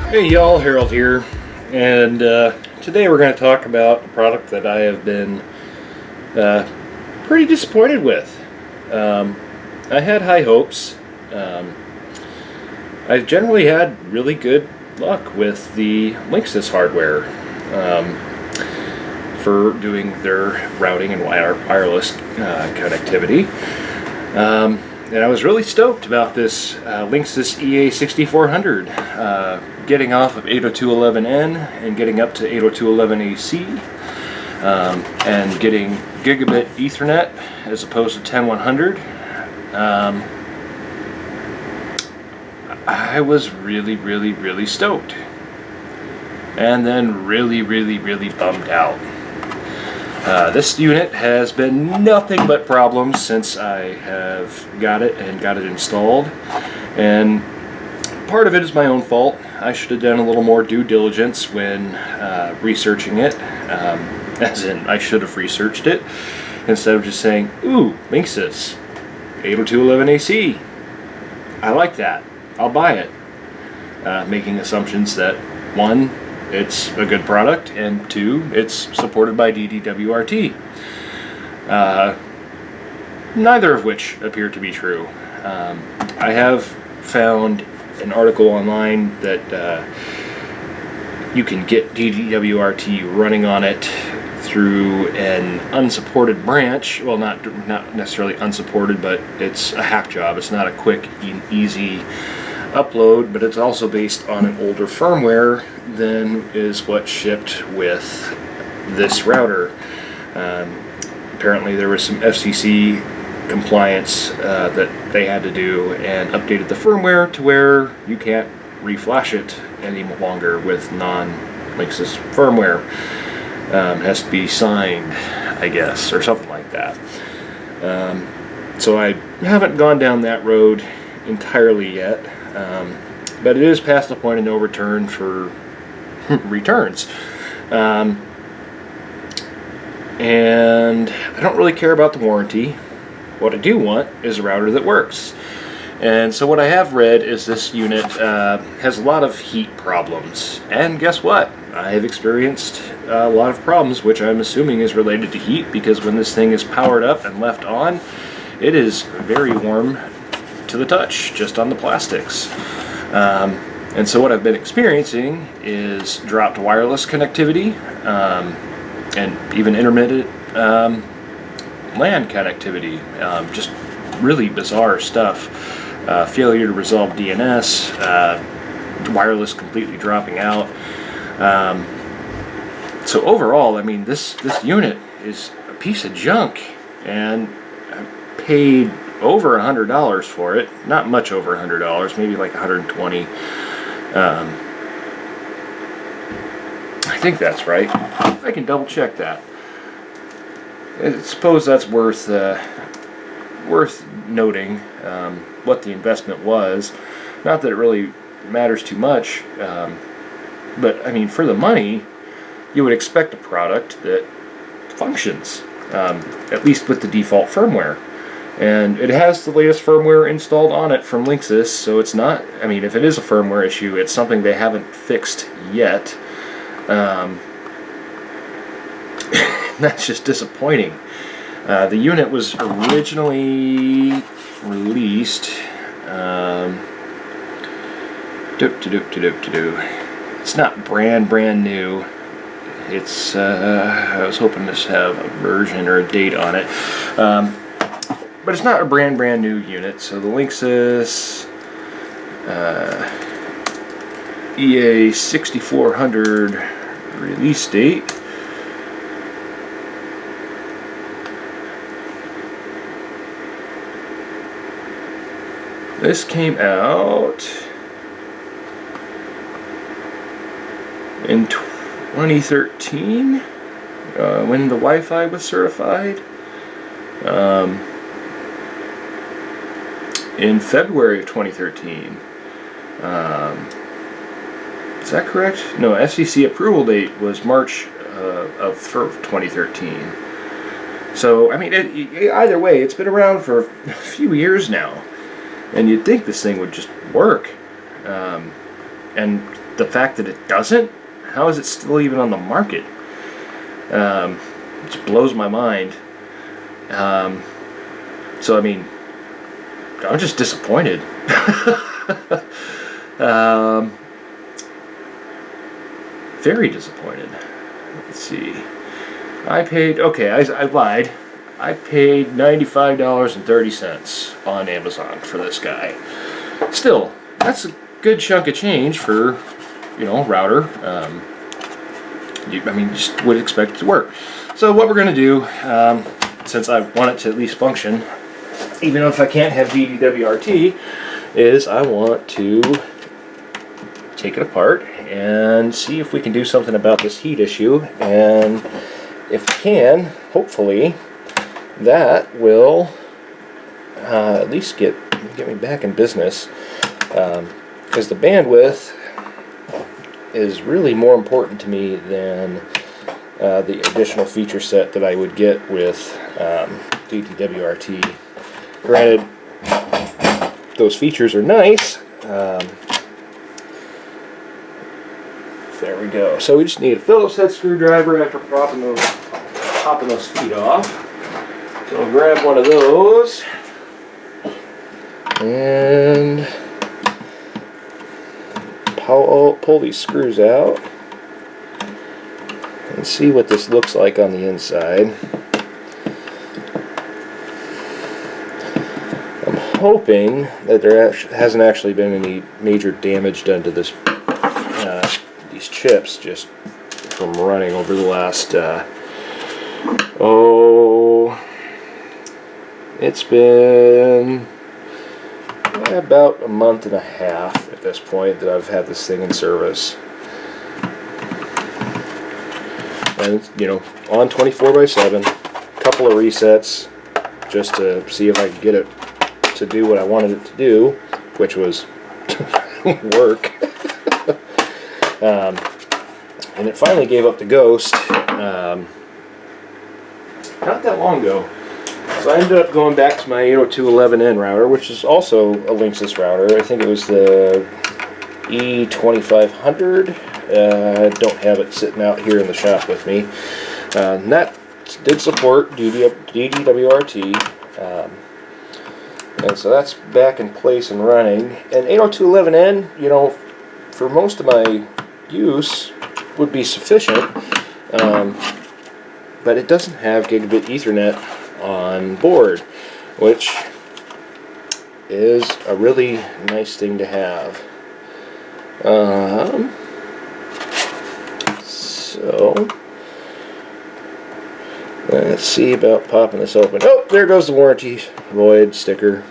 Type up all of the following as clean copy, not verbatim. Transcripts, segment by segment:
Hey y'all, Harold here, and today we're going to talk about a product that I have been pretty disappointed with. I had high hopes. I've generally had really good luck with the Linksys hardware for doing their routing and wireless connectivity. And I was really stoked about this Linksys EA6400 getting off of 802.11n and getting up to 802.11ac and getting gigabit Ethernet as opposed to 10100. I was really stoked, and then really bummed out. This unit has been nothing but problems since I have got it installed, and part of it is my own fault. I should have done a little more due diligence when researching it, as in I should have researched it instead of just saying, ooh, Linksys 802.11ac, I like that, I'll buy it, making assumptions that one, it's a good product, and two, it's supported by DDWRT. Neither of which appear to be true. I have found an article online that you can get DDWRT running on it through an unsupported branch. Well, not necessarily unsupported, but it's a hack job. It's not a quick, easy upload, but it's also based on an older firmware than is what shipped with this router. Apparently there was some FCC compliance that they had to do, and updated the firmware to where you can't reflash it any longer with non-Linksys firmware. It has to be signed, I guess, or something like that. So I haven't gone down that road entirely yet, but it is past the point of no return for returns. And I don't really care about the warranty. What I do want is a router that works. And so what I have read is this unit has a lot of heat problems. And guess what? I have experienced a lot of problems, which I'm assuming is related to heat, because when this thing is powered up and left on, it is very warm to the touch, just on the plastics. And so what I've been experiencing is dropped wireless connectivity, and even intermittent LAN connectivity. Just really bizarre stuff. Failure to resolve DNS, wireless completely dropping out. So overall, I mean, this unit is a piece of junk, and I paid over $100 for it. Not much over $100, maybe like $120. I think that's right. I can double check that. I suppose that's worth noting what the investment was. Not that it really matters too much, but I mean, for the money, you would expect a product that functions, at least with the default firmware. And it has the latest firmware installed on it from Linksys, so it's not, I mean, if it is a firmware issue, it's something they haven't fixed yet. That's just disappointing. The unit was originally released, it's not brand new. It's, I was hoping to have a version or a date on it. But it's not a brand new unit. So the Linksys EA6400 release date. This came out in 2013, when the Wi-Fi was certified. In February of 2013. Is that correct? No, FCC approval date was March of 2013. So, I mean, either way, it's been around for a few years now. And you'd think this thing would just work. And the fact that it doesn't, how is it still even on the market? It just blows my mind. So I mean, I'm just disappointed. Very disappointed. Let's see. I paid, okay, I lied. I paid $95.30 on Amazon for this guy. Still, that's a good chunk of change for, you know, router. I mean, just would expect it to work. So what we're going to do, since I want it to at least function, even if I can't have DDWRT, is I want to take it apart and see if we can do something about this heat issue. And if we can, hopefully, that will at least get me back in business. Because the bandwidth is really more important to me than the additional feature set that I would get with DDWRT. Granted, those features are nice. There we go. So we just need a Phillips head screwdriver after popping those feet off. So I'll grab one of those and pull these screws out and see what this looks like on the inside. I'm hoping that there hasn't actually been any major damage done to this these chips just from running over the last it's been about a month and a half at this point that I've had this thing in service. And, you know, on 24/7, a couple of resets just to see if I could get it to do what I wanted it to do, which was work. And it finally gave up the ghost not that long ago. So I ended up going back to my 802.11n router, which is also a Linksys router. I think it was the E2500. I don't have it sitting out here in the shop with me. And that did support DDWRT. And so that's back in place and running. And 802.11n, you know, for most of my use would be sufficient. But it doesn't have gigabit Ethernet on board, which is a really nice thing to have. So let's see about popping this open. Oh, there goes the warranty void sticker.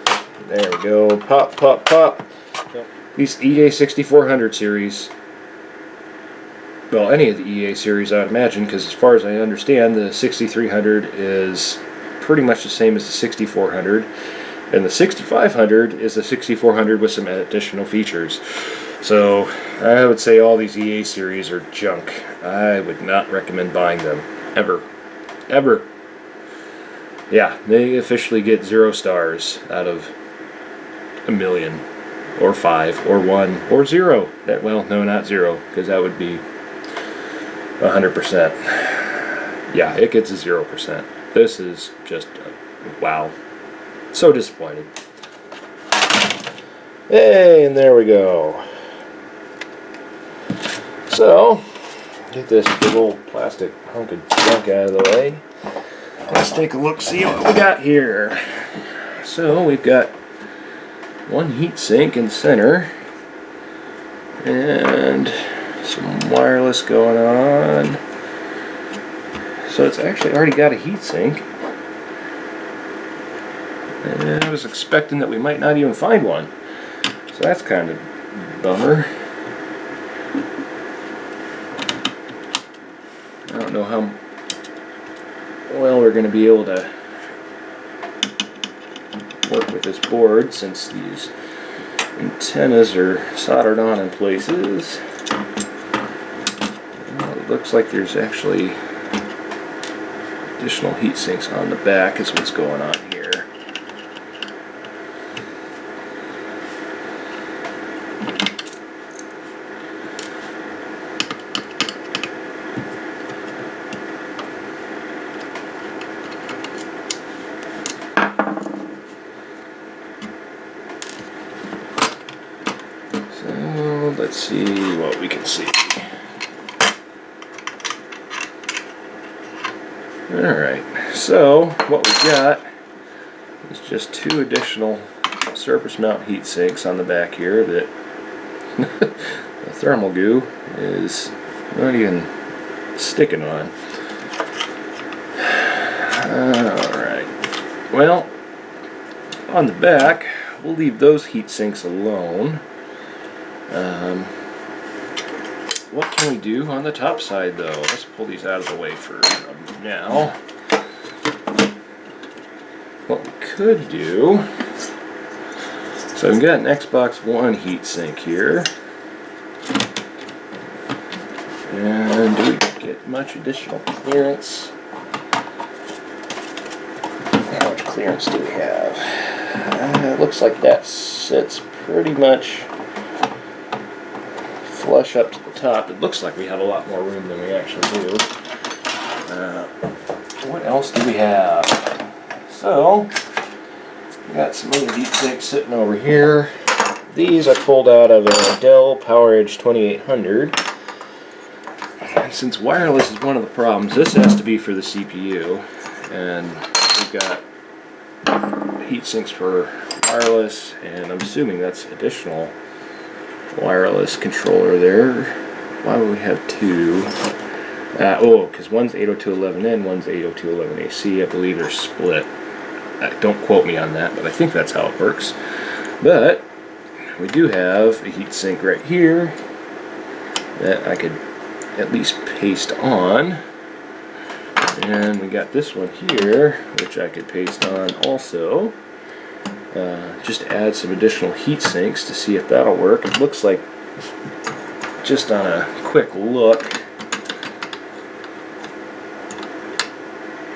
There we go. Pop, pop, pop. These EA6400 series, well, any of the EA series, I would imagine, because as far as I understand, the 6300 is pretty much the same as the 6400, and the 6500 is the 6400 with some additional features. So I would say all these EA series are junk. I would not recommend buying them ever. Yeah, they officially get 0 stars out of a million, or 5, or 1, or 0. Well, no, not 0, because that would be 100%. Yeah, it gets a 0%. This is just, wow. So disappointed. Hey, and there we go. So, get this big old plastic hunk of junk out of the way. Let's take a look, see what we got here. So, we've got one heat sink in center, and some wireless going on. So it's actually already got a heat sink. And I was expecting that we might not even find one. So that's kind of a bummer. I don't know how well we're going to be able to work with this board since these antennas are soldered on in places. Well, it looks like there's actually additional heat sinks on the back is what's going on here. And let's see what we can see. Alright, so what we got is just 2 additional surface mount heat sinks on the back here that the thermal goo is not even sticking on. Alright, well, on the back, we'll leave those heat sinks alone. What can we do on the top side though? Let's pull these out of the way for now. What we could do, so we've got an Xbox One heatsink here, and do we get much additional clearance? How much clearance do we have? It looks like that sits pretty much flush up to the top. It looks like we have a lot more room than we actually do. What else do we have? So, we got some other heat sinks sitting over here. These I pulled out of a Dell PowerEdge 2800. And since wireless is one of the problems, this has to be for the CPU. And we've got heat sinks for wireless, and I'm assuming that's additional wireless controller there. Why would we have 2? Because one's 802.11n, one's 802.11ac. I believe they're split. Don't quote me on that, but I think that's how it works. But we do have a heatsink right here that I could at least paste on. And we got this one here, which I could paste on also. Just add some additional heat sinks to see if that'll work. It looks like, just on a quick look,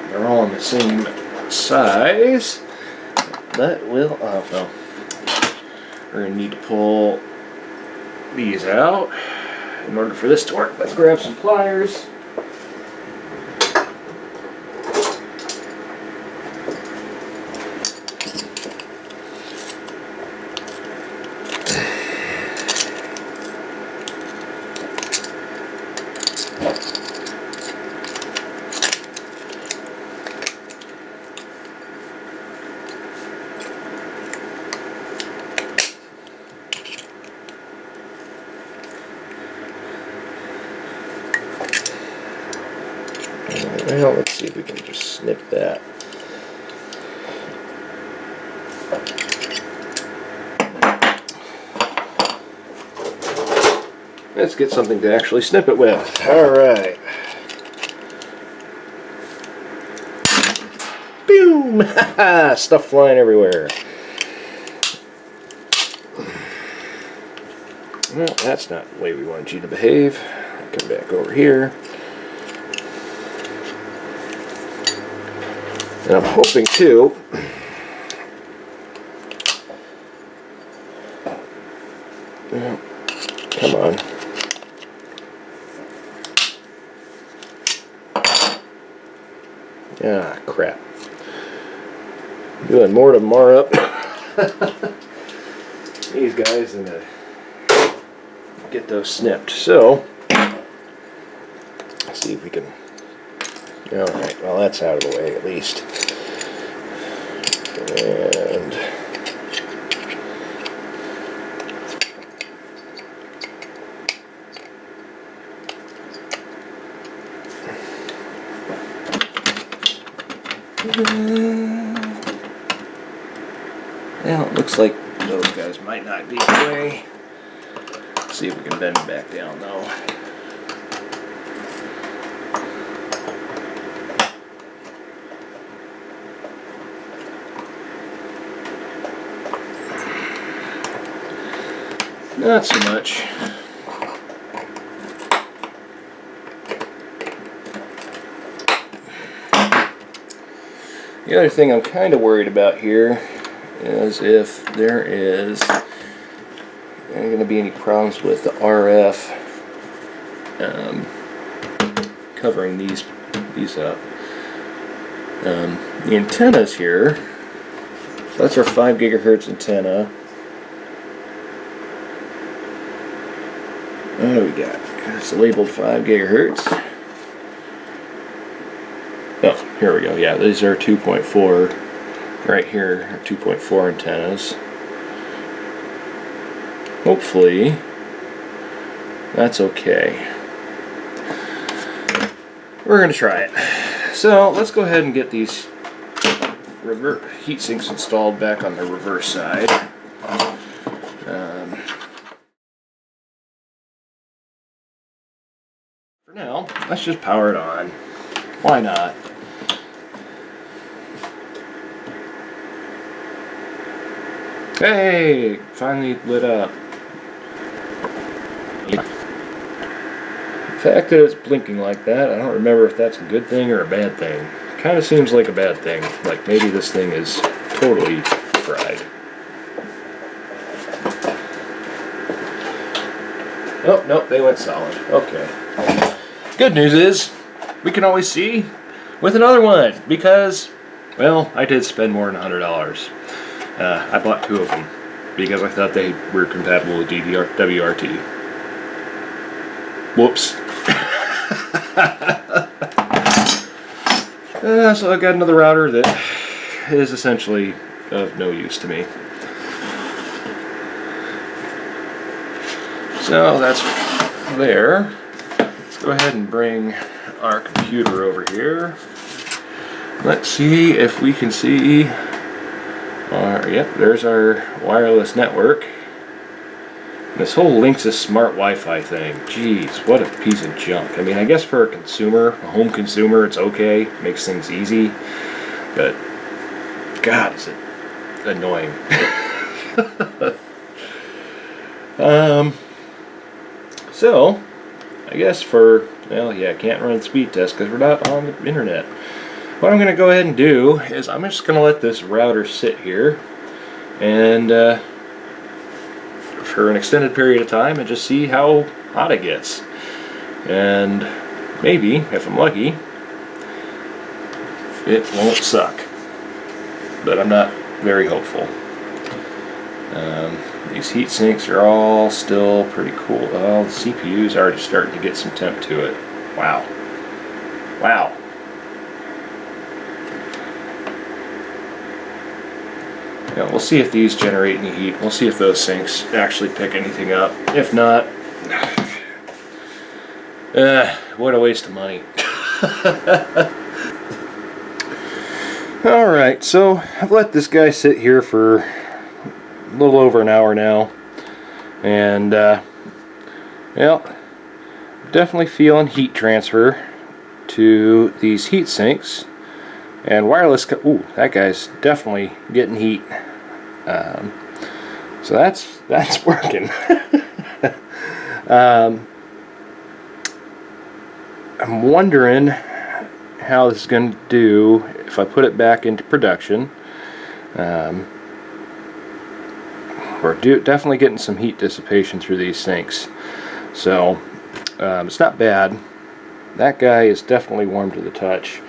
they're all in the same size, but we'll, well, we're going to need to pull these out in order for this to work. Let's grab some pliers. Well, let's see if we can just snip that. Let's get something to actually snip it with. Alright. Boom! Stuff flying everywhere. Well, that's not the way we wanted you to behave. Come back over here. And I'm hoping too, come on. Ah, crap. Doing more to mar up these guys than to get those snipped. So, let's see if we can. Alright, well, that's out of the way at least. And well, it looks like those guys might not be the way. Let's see if we can bend them back down though. Not so much. The other thing I'm kind of worried about here is if there is going to be any problems with the RF covering these up. The antennas here, so that's our 5 gigahertz antenna. What do we got? It's labeled 5 gigahertz. Oh, here we go. Yeah, these are 2.4. Right here are 2.4 antennas. Hopefully, that's okay. We're going to try it. So, let's go ahead and get these heat sinks installed back on the reverse side. For now, let's just power it on. Why not? Hey! Finally lit up. The fact that it's blinking like that, I don't remember if that's a good thing or a bad thing. Kind of seems like a bad thing. Like maybe this thing is totally fried. Oh, nope, they went solid. Okay. Good news is, we can always see with another one because, well, I did spend more than $100. I bought 2 of them because I thought they were compatible with WRT. Whoops. So I've got another router that is essentially of no use to me. So that's there. Let's go ahead and bring our computer over here. Let's see if we can see yep, there's our wireless network. This whole Linksys smart Wi-Fi thing, geez, what a piece of junk. I mean, I guess for a consumer, a home consumer, it's okay, makes things easy, but God, is it annoying. So, I guess for, well, yeah, I can't run speed test because we're not on the internet. What I'm going to go ahead and do is I'm just going to let this router sit here and for an extended period of time and just see how hot it gets. And maybe, if I'm lucky, it won't suck. But I'm not very hopeful. These heat sinks are all still pretty cool. Oh, the CPU's already starting to get some temp to it. Wow. Wow. Yeah, we'll see if these generate any heat. We'll see if those sinks actually pick anything up. If not, what a waste of money. Alright, so I've let this guy sit here for a little over an hour now. And, well, definitely feeling heat transfer to these heat sinks. And wireless, ooh, that guy's definitely getting heat. So that's working. I'm wondering how this is going to do if I put it back into production. We're definitely getting some heat dissipation through these sinks. So it's not bad. That guy is definitely warm to the touch.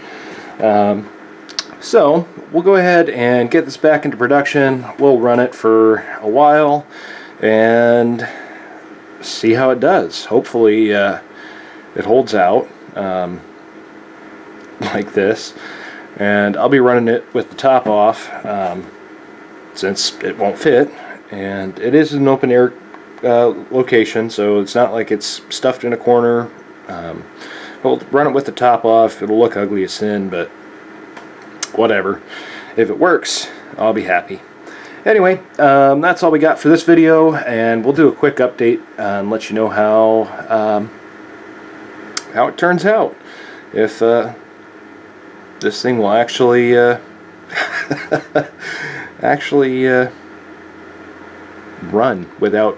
So we'll go ahead and get this back into production. We'll run it for a while and see how it does. Hopefully it holds out like this, and I'll be running it with the top off since it won't fit, and it is an open air location, so it's not like it's stuffed in a corner. We'll run it with the top off. It'll look ugly as sin, but whatever. If it works, I'll be happy. Anyway, that's all we got for this video, and we'll do a quick update and let you know how it turns out. If this thing will actually run without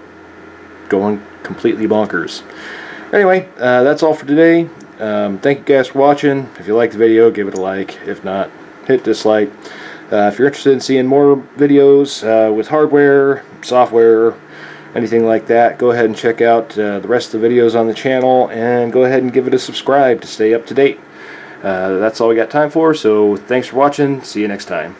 going completely bonkers. Anyway, that's all for today. Thank you guys for watching. If you liked the video, give it a like. If not, hit dislike. If you're interested in seeing more videos with hardware, software, anything like that, go ahead and check out the rest of the videos on the channel, and go ahead and give it a subscribe to stay up to date. That's all we got time for, so thanks for watching. See you next time.